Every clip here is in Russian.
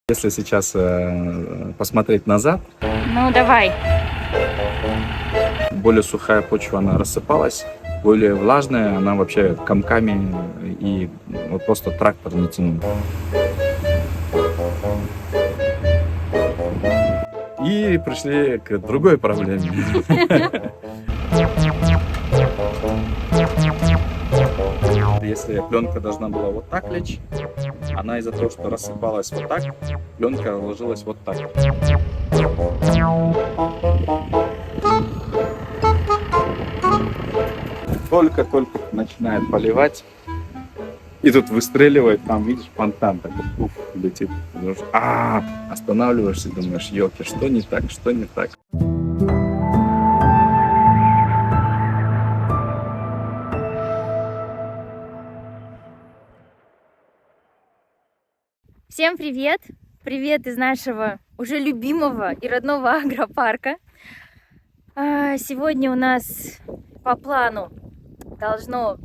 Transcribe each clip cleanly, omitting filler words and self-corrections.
Если сейчас посмотреть назад, Ну, давай. более сухая почва, она рассыпалась, более влажная, она вообще комками и вот просто трактор не тянул. И пришли к другой проблеме. Если пленка должна была вот так лечь, она из-за того, что рассыпалась вот так, пленка ложилась вот так. Только-только начинает поливать, и тут выстреливает, там, видишь, фонтан такой, летит. Останавливаешься и думаешь, елки, что не так, что не так. Всем привет! Привет из нашего уже любимого и родного агропарка. Сегодня у нас по плану должно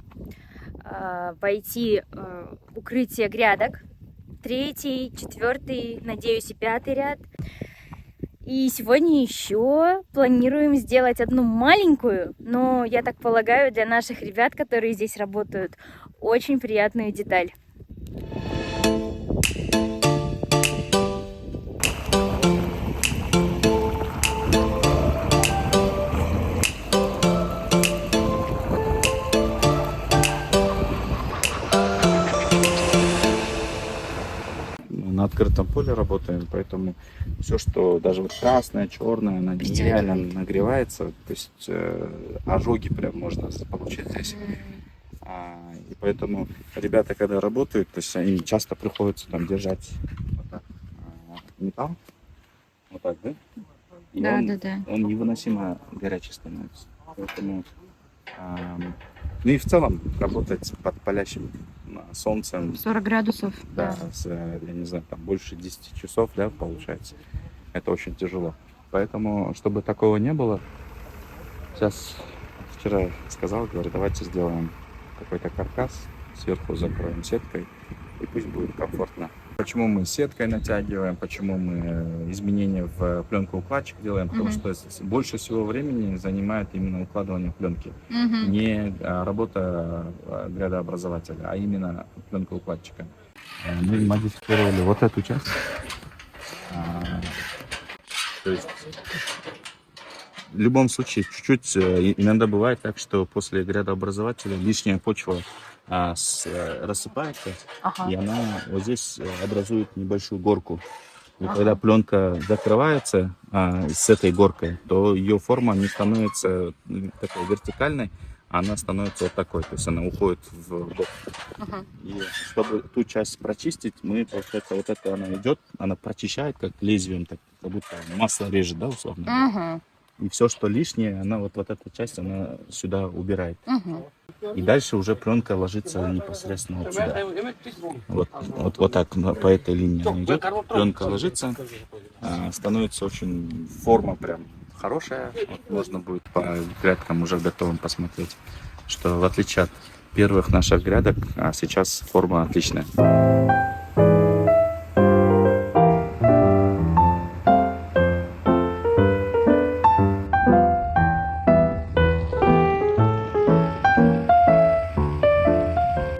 пойти укрытие грядок. 3-й, 4-й, надеюсь, и 5-й ряд. И сегодня еще планируем сделать одну маленькую, но, я так полагаю, для наших ребят, которые здесь работают, очень приятную деталь. На открытом поле работаем, поэтому все, что даже вот красное, черное, она нереально нагревается, то есть ожоги прям можно получить здесь. И поэтому ребята, когда работают, то есть им часто приходится там держать вот так, металл, вот так, да? И он невыносимо горячий становится. Поэтому, ну и в целом работать под палящим солнцем 40 градусов. да, я не знаю, там больше 10 часов, да, получается. Это очень тяжело. Поэтому, чтобы такого не было, сейчас вчера сказал, говорю, давайте сделаем какой-то каркас, сверху закроем сеткой, и пусть будет комфортно. Почему мы сеткой натягиваем, почему мы изменения в пленку-укладчик делаем, потому что больше всего времени занимает именно укладывание пленки. Не работа грядообразователя, а именно пленка-укладчика. Мы модифицировали вот эту часть. То есть в любом случае чуть-чуть иногда бывает так, что после грядообразователя лишняя почва рассыпается, и она вот здесь образует небольшую горку. И когда пленка закрывается с этой горкой, то ее форма не становится такой вертикальной, а она становится вот такой, то есть она уходит в бок. И чтобы ту часть прочистить, мы, получается, вот это она идет, она прочищает как лезвием, так, как будто масло режет, да, условно. И все, что лишнее, она вот эта часть, она сюда убирает. И дальше уже пленка ложится непосредственно вот сюда. Вот так по этой линии она идет. Пленка ложится, становится очень форма прям хорошая. Вот можно будет по грядкам уже готовым посмотреть, что в отличие от первых наших грядок, сейчас форма отличная.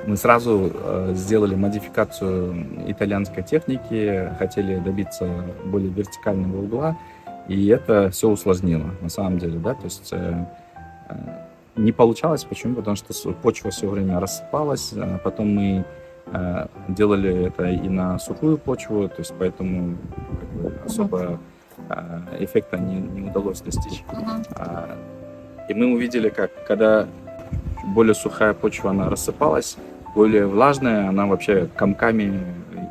Мы сразу сделали модификацию итальянской техники, хотели добиться более вертикального угла, и это все усложнило, на самом деле, да, то есть не получалось. Почему? Потому что почва все время рассыпалась, потом мы делали это и на сухую почву, то есть поэтому как бы особо эффекта не удалось достичь. И мы увидели, как когда более сухая почва, она рассыпалась, более влажная, она вообще комками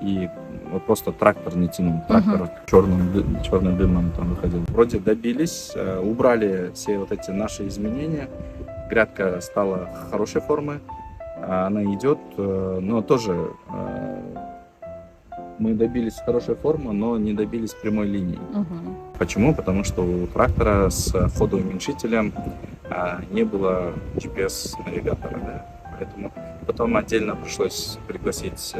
и вот просто трактор не тянул. Трактор черным дымом там выходил. Вроде добились, убрали все вот эти наши изменения. Грядка стала хорошей формы, она идет, но тоже мы добились хорошей формы, но не добились прямой линии. Почему? Потому что у трактора с ходоуменьшителем не было GPS-навигатора, да? Поэтому потом отдельно пришлось пригласить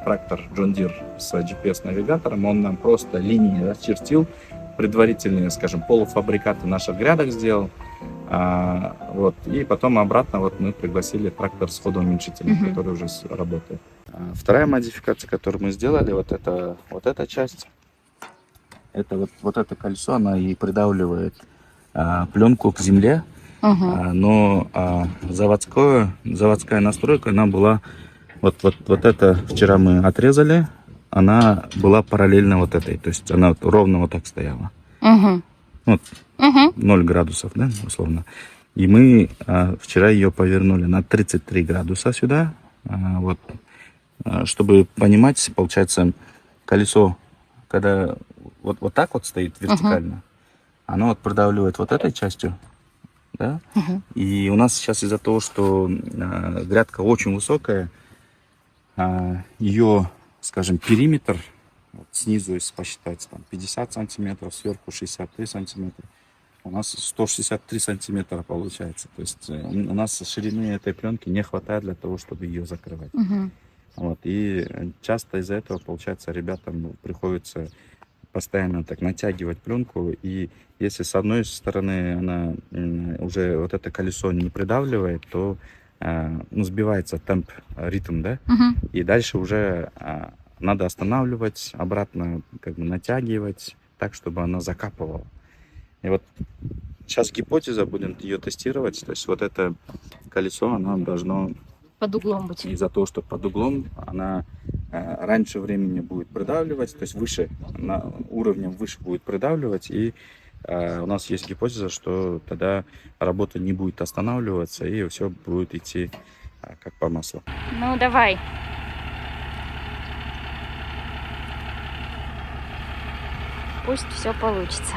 трактор John Deere с GPS-навигатором. Он нам просто линии расчертил, предварительные, скажем, полуфабрикаты наших грядок сделал. Вот. И потом обратно вот мы пригласили трактор с ходоуменьшителем, который уже работает. Вторая модификация, которую мы сделали, вот эта часть, это вот это колесо, она и придавливает пленку к земле. Но заводская настройка, она была, вот это вчера мы отрезали, она была параллельно вот этой, то есть она вот ровно вот так стояла. Вот, 0 градусов, да, условно. И мы вчера ее повернули на 33 градуса сюда, вот, чтобы понимать, получается, колесо, когда вот так вот стоит вертикально, оно вот продавливает вот этой частью, да? И у нас сейчас из-за того, что грядка очень высокая, ее, скажем, периметр, вот снизу, если посчитать, там 50 сантиметров, сверху 63 сантиметра, у нас 163 сантиметра получается. То есть у нас ширины этой пленки не хватает для того, чтобы ее закрывать. Вот. И часто из-за этого, получается, ребятам приходится постоянно так натягивать пленку. И если с одной стороны она уже вот это колесо не придавливает, то сбивается темп, ритм, да? И дальше уже надо останавливать, обратно как бы натягивать так, чтобы она закапывала. И вот сейчас гипотеза, будем ее тестировать. То есть вот это колесо, оно должно Под углом быть. из-за того, что под углом она раньше времени будет придавливать, то есть выше, уровнем выше будет придавливать, и у нас есть гипотеза, что тогда работа не будет останавливаться, и все будет идти как по маслу. Ну, давай. Пусть все получится.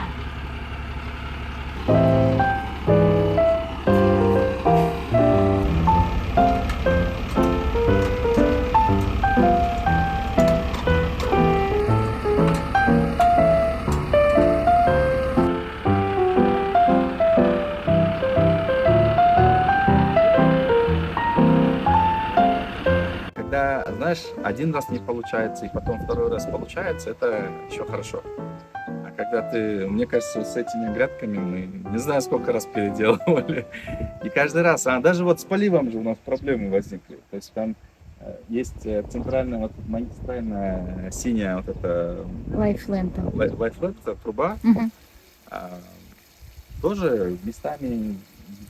Когда, знаешь, один раз не получается, и потом второй раз получается, это еще хорошо. А когда мне кажется, с этими грядками мы не знаю, сколько раз переделывали. И каждый раз, даже вот с поливом же у нас проблемы возникли. То есть там есть центральная вот магистральная синяя вот эта Лайфлента. лайфлента, труба. Тоже местами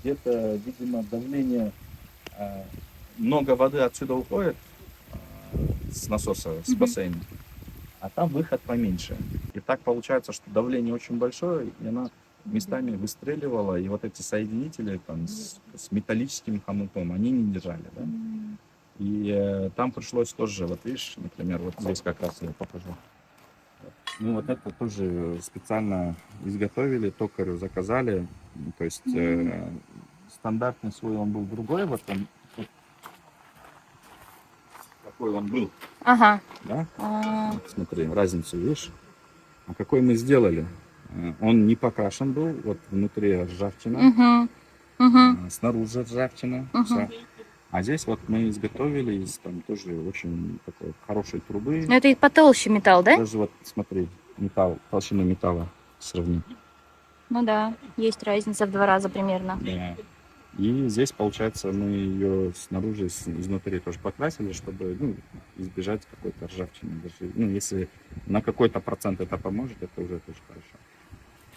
где-то, видимо, давление, много воды отсюда уходит с насоса, с бассейна, а там выход поменьше. И так получается, что давление очень большое, и она местами выстреливала, и вот эти соединители там с металлическим хомутом, они не держали, да? И там пришлось тоже, вот видишь, например, вот здесь как раз я покажу. Ну вот это тоже специально изготовили, токарю заказали, то есть стандартный свой он был другой, вот он какой он был. Ага. Да? Вот смотри, разницу видишь? А какой мы сделали? Он не покрашен был, вот внутри ржавчина, снаружи ржавчина, вся. А здесь вот мы изготовили из там тоже очень такой хорошей трубы. Ну, это и потолще металл, да? Даже вот смотри, металл, толщину металла сравни. Ну да, есть разница в 2 раза примерно. Да. И здесь, получается, мы ее снаружи, изнутри тоже покрасили, чтобы избежать какой-то ржавчины. Даже, если на какой-то процент это поможет, это уже тоже хорошо.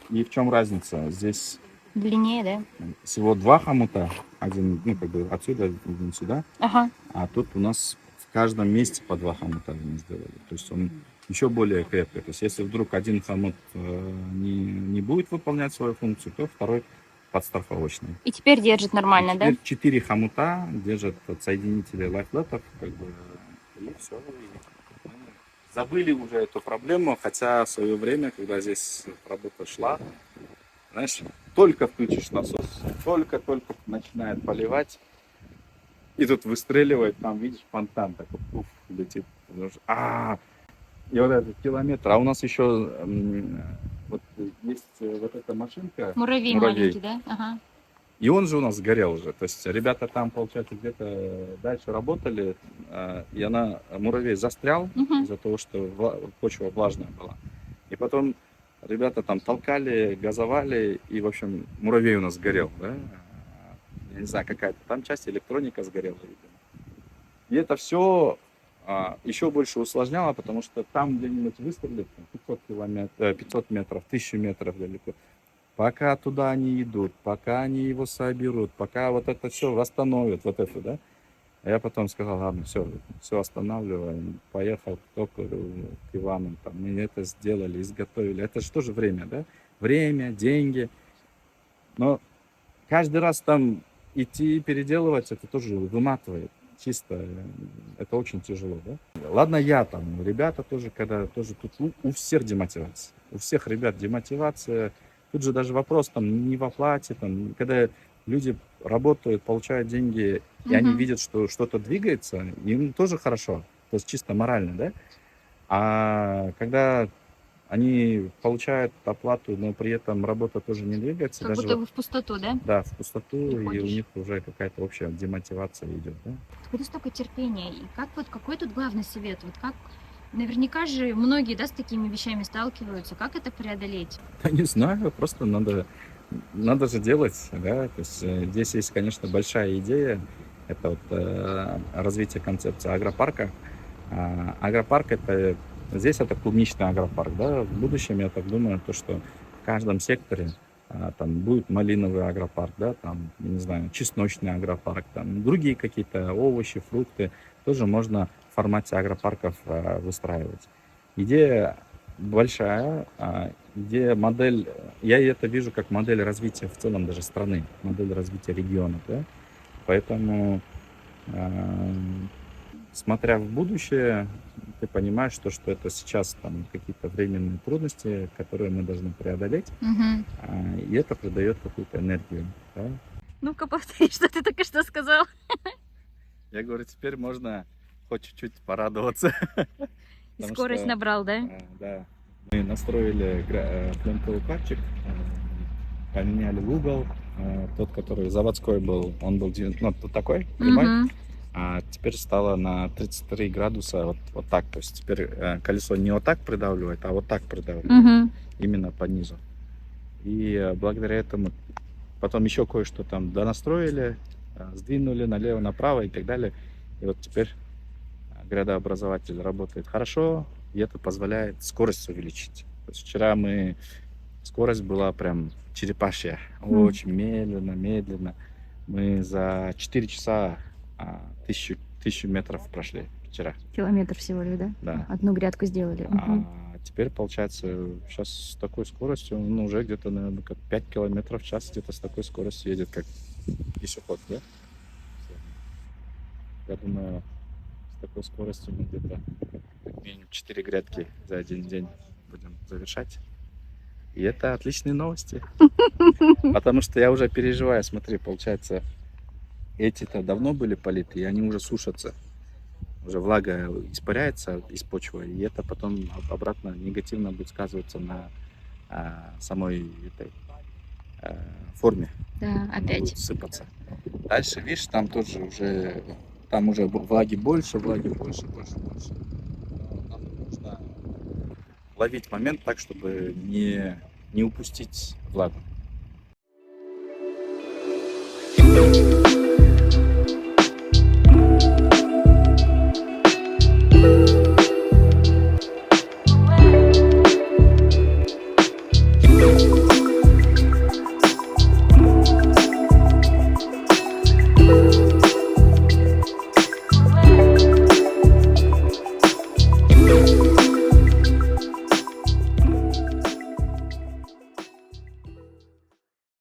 И в чем разница? Здесь Длиннее, да? всего 2 хомута. Один, как бы отсюда, один сюда. Ага. А тут у нас в каждом месте по 2 хомута мы сделали. То есть он еще более крепкий. То есть если вдруг один хомут не будет выполнять свою функцию, то второй подстраховочный. И теперь держит нормально, да? 4 хомута держат соединители лайфлетов, как бы, и все. Забыли уже эту проблему, хотя в свое время, когда здесь работа шла, знаешь, только включишь насос, только начинает поливать, и тут выстреливает, там, видишь, фонтан такой, летит. И вот этот километр. А у нас еще вот есть вот эта машинка. Муравей маленький, да? Ага. И он же у нас сгорел уже. То есть ребята там, получается, где-то дальше работали, и муравей застрял Мгм. из-за того, что почва влажная была. И потом ребята там толкали, газовали, и, в общем, муравей у нас сгорел, да? Я не знаю, какая-то там часть электроника сгорела, видимо. И это все еще больше усложняло, потому что там где-нибудь выстрелит 500 метров, 1000 метров далеко. Пока туда они идут, пока они его соберут, пока вот это все восстановят, вот это, да. А я потом сказал, ладно, все останавливаем, поехал к токарю, к Ивану, там, мы это сделали, изготовили. Это же тоже время, да? Время, деньги. Но каждый раз там идти переделывать, это тоже выматывает. Чисто, это очень тяжело, да? Ладно, я там, ребята тоже, когда тоже тут у всех демотивация. У всех ребят демотивация. Тут же даже вопрос там не в оплате, там, когда люди работают, получают деньги, и они Мгм. видят, что что-то двигается, им тоже хорошо. То есть чисто морально, да? А когда они получают оплату, но при этом работа тоже не двигается, Как даже будто вот, бы в пустоту, да? да, в пустоту, и у Приходишь. них уже какая-то общая демотивация идет, да? Откуда столько терпения? И как вот, какой тут главный совет? Вот как, наверняка же многие, да, с такими вещами сталкиваются. Как это преодолеть? Да не знаю, просто надо же делать, да, то есть здесь есть, конечно, большая идея, это вот развитие концепции агропарка. Агропарк здесь это клубничный агропарк, да, в будущем, я так думаю, то, что в каждом секторе там будет малиновый агропарк, да, там, я не знаю, чесночный агропарк, там, другие какие-то овощи, фрукты тоже можно в формате агропарков выстраивать. Идея большая, модель, я это вижу как модель развития в целом даже страны, модель развития региона, да, поэтому смотря в будущее, ты понимаешь, что это сейчас там какие-то временные трудности, которые мы должны преодолеть, Мгм. и это придает какую-то энергию, да. Ну-ка, повтори, что ты только что сказал. Я говорю, теперь можно хоть чуть-чуть порадоваться, И потому скорость что набрал, да? да, мы настроили пленковый капчик, поменяли угол, тот, который заводской был, он был такой, прямой, Мгм. а теперь стало на 33 градуса вот так, то есть теперь колесо не вот так придавливает, а вот так придавливает, Мгм. именно по низу. И благодаря этому потом еще кое-что там донастроили, сдвинули налево, направо и так далее. И вот теперь градообразователь работает хорошо, и это позволяет скорость увеличить. То есть вчера скорость была прям черепашья, очень медленно, медленно. Мы за 4 часа 1000 метров прошли вчера. Километр всего лишь, да? Да. Одну грядку сделали. Мгм. А теперь, получается, сейчас с такой скоростью, ну, уже где-то, наверное, как 5 километров в час где-то с такой скоростью едет, как пешеход, да? Я думаю, с такой скоростью мы где-то как минимум 4 грядки за один день будем завершать. И это отличные новости. Потому что я уже переживаю, смотри, получается, эти-то давно были политы, и они уже сушатся. Уже влага испаряется из почвы, и это потом обратно негативно будет сказываться на самой этой форме. Да, Она будет опять. сыпаться. Дальше, видишь, там там уже влаги больше, больше. Нам нужно ловить момент так, чтобы не упустить влагу.